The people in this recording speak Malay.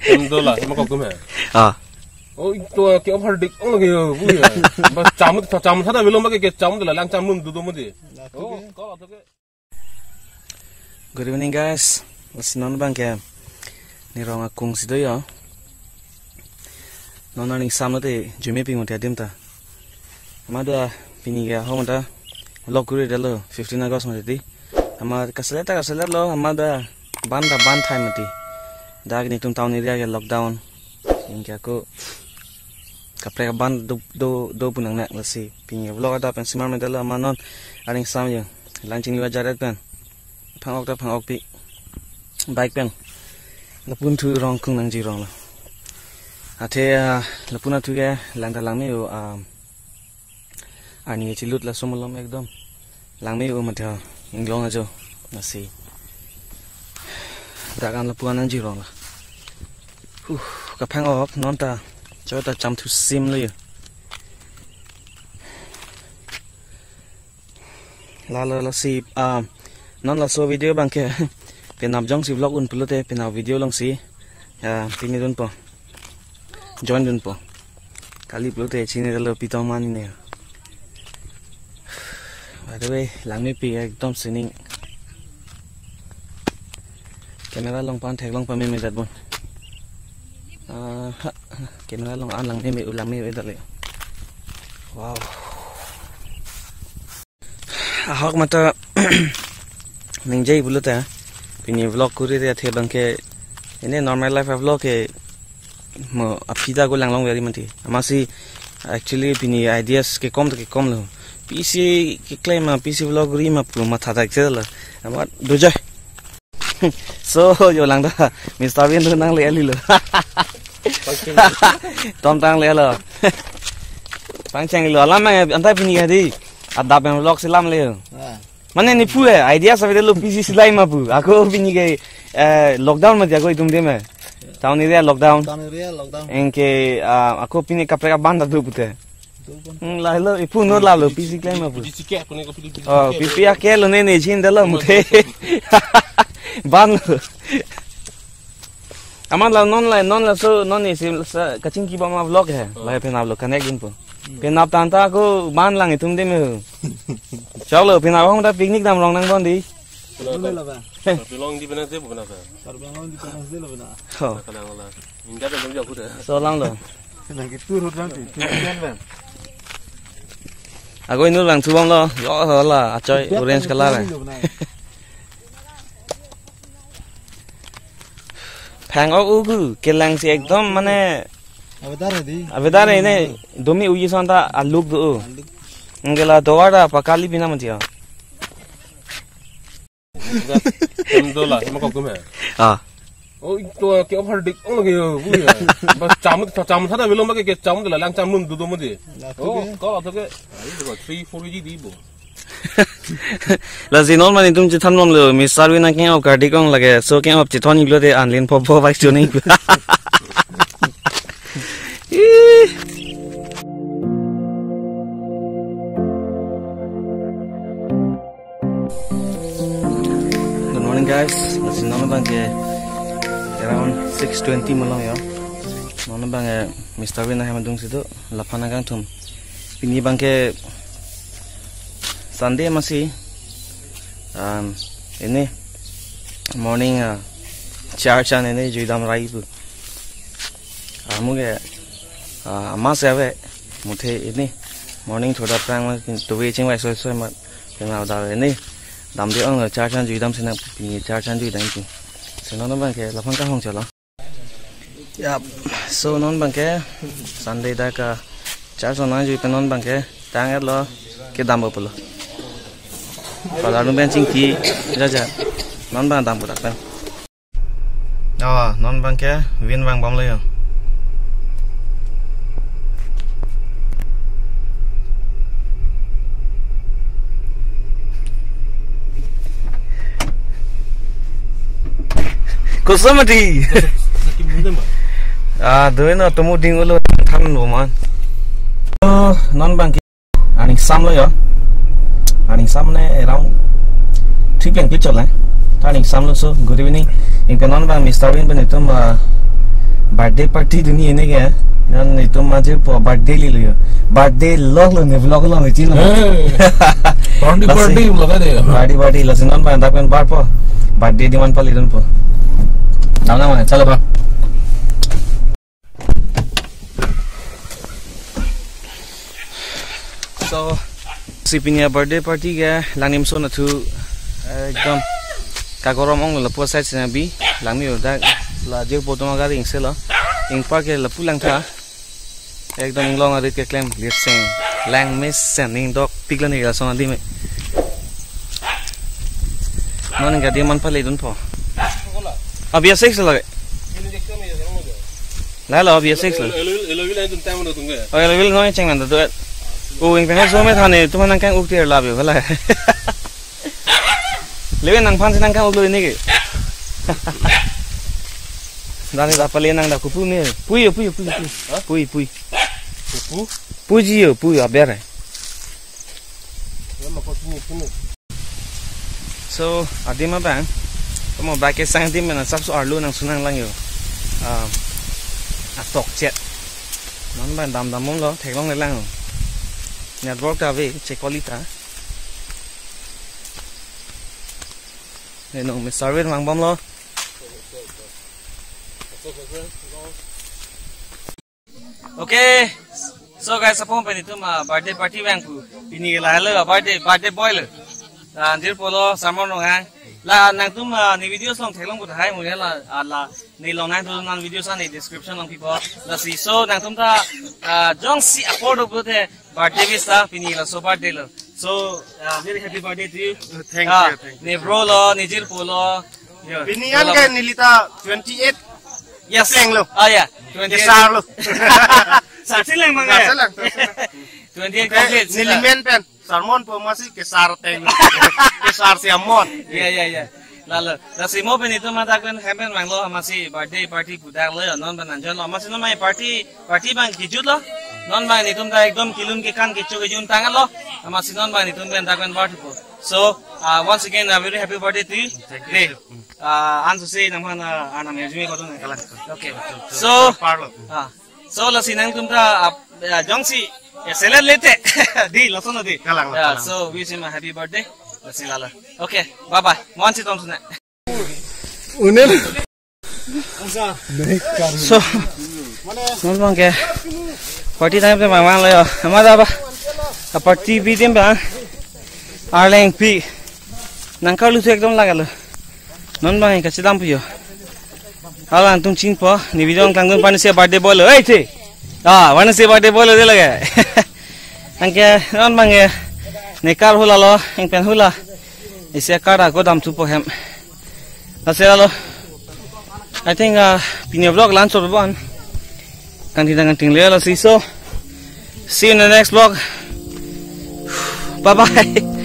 em đô là em có cơm hả ôi tôi kiểu phải địch ông là kiểu vui à mà chấm thật là vì lúc mà cái chấm là lang chấm mừng tụi mình đi có là cái Good evening guys, sinon bang ke ni rong akung sido yo non aning samlo te jume ping monte adim ta amada pini ga homada log guri dalo 15 August monte di amad kasalet lo amada ban time mati dag ni tum town area ga lockdown ingka ko kapre ban do punang nak lasi pini vlog ada pen simar me dalo amanon aning sam yo launching ni wajarat pen phang ok pi bike pen lapun thu rong kung nang ji rong la athe lapuna thu ge landa lang me yo ani chilut la somolom ekdom lang me yo matha inglong ajo nasi dagan lapun nang ji rong la ka phang ok non ta cho ta cham thu sim le la si non la so video bang ke penap jong si vlog un pulute penap video long si pini dun po join dun po kali pulute chini dalo pitong mani ne by the way lang me pi ekdom sining camera long pan thek long pa me dat bon camera long an lang me dat le wow ahok mata ninjai bulute pini vlog kuri re the bangke ini normal life vlog ke mo apida go lang long very manti amasi actually pini ideas ke kom lo pc ke claim pc vlog ri ma pu ma thada chela ama doja so yo lang da Mr. Win nang le ali lo tom tang le lo pangchang lo lama antai pini hadi ada pen vlog silam le mana ni pu idea sa video pc silai ma pu ako bini ke lockdown ma jago itum de me town area lockdown enke ako pini kapre ka banda du pute la lo ipu no la lo pc claim ma pu oh pc ya ke lo ne chin de lo mute ban aman la non la so non ni sim kaching ki ba ma vlog hai la pe na vlog connect din po penap tanta ko ban lang itum de me chalo penap hong da picnic dam rong nang bon di la ba belong di benas de bukan apa belong di benas de la bana kadang la inda de lo ku de so lang lo nang ki tur rang ti ken ben agoi nu lang thubong lo yo la achoy orange color hai phang ok ugu kelang si ekdom mane Avedare ini domi uji santa aluk do ngela doada pakali bina mantia em đô là em có cơm hả ôi tôi kiểu phải địch ông là kiểu vui à mà chấm thật là vì lúc mà cái chấm là lang chấm mừng tụi mình đi có là cái 3-4 gì đi bộ là gì nó mà tụi chỉ tham nom rồi mình sao với nó cái ông cardi con là cái số cái ông chỉ thon như thế ăn liền pop vai chỗ này Good morning guys, masih nona bang ke around 6:20 malam ya. Nona bang Mr. Win hai mandung situ lapana gang thum. Pini bang ke Sunday masih ini morning charge ini juidam rai bu. Muge mas ave muthe ini morning thoda prang to we ching vai soi mat penau da ini dam de ang cha chan ju dam sina pi cha chan ju dang chi sino non bang ke la phang ka hong chalo yap so non bang ke Sunday da ka cha so na ju non bang ke tang et lo ke dam bo lo kalau nu ben ching ki ja non bang dam bo da kan non bang ke win bang bom le Kusamati. Doi na temu ding ulo tham no man. Non bang ki aning sam lo yo. Aning sam ne around 3 picture lai. Ta Paling samlo so good evening. Ing penon bang Mr. Win ben itu birthday party dunia ini ya. Dan itu maju po birthday lilu. Birthday log lo ne vlog lo ngecil. Birthday vlog ada. Birthday lo sinon bang tak kan bar po. Birthday di man po lidan po. Nama mana? Chalo bang. So si punya birthday party ya langnim so na tu ekdom kagorom ong la po side sina bi langmi udah la je po toma gari ingse lo ing park la pulang tha ekdom long arit ke claim liet sing lang miss sending dog piglan ni la so andi me non ga dia man pale dun po abia 6 la la lo abia 6 la ele no cheng man do ing pengen zo me thane tu man kang uktir la be bala lewe nang phan nang kang uk lo ni ke dani da pale nang da kupu ne pui ji yo pui abere so adima bang kamu back sang tim na sab so arlo nang sunang lang yo tok chet non ban dam mong lo thek long le lang network ta ve che qualita no me server mang bom lo okay so guys apong pe itu ma birthday party bang pu ini la le birthday boy le anjir polo samon nga la nang tum ni video song thelong bu thai mu la ni long nang tu nan video sa ni description long people la si so nang tum ta jong si afford bu the birthday vista pini la so birthday lo so very happy birthday to you thank you ni bro lo ni jir polo pini an ke nilita 28 yes lo ya 28 sar lo sar sileng manga salang 28 complete nilimen pen sarmon po masih ke sar teng ke sar siamon ya la si mo ben itu mata kan happen manglo masih birthday party pudak lo non ban anjon lo masih non mai party bang kijut lo non bang itu ta ekdom kilun ke kan kichu ke jun tangan lo masih non bang itu ben tak kan birthday po so once again a very happy birthday to you answer say nang mana anam ya jumi ko don okay so so la sinang tum ta jongsi selet lete di lo sono di so wish him a happy birthday silala okay bye bye monsi tom suna unel so non bang ke party time pe mang lo yo amada ba a party bi dem ba arleng pi nang ka lu ekdom lagalo non bang ka sidam pu yo ala antum chin po ni video tang dun pan se birthday boy lo ei the wan se birthday boy lo de lage angke non bang ke nekar hula lo ing pen hula ise kara ko dam tu po hem asela lo I think pinya vlog lunch or one kan tidak nganting le lo so see you in the next vlog bye bye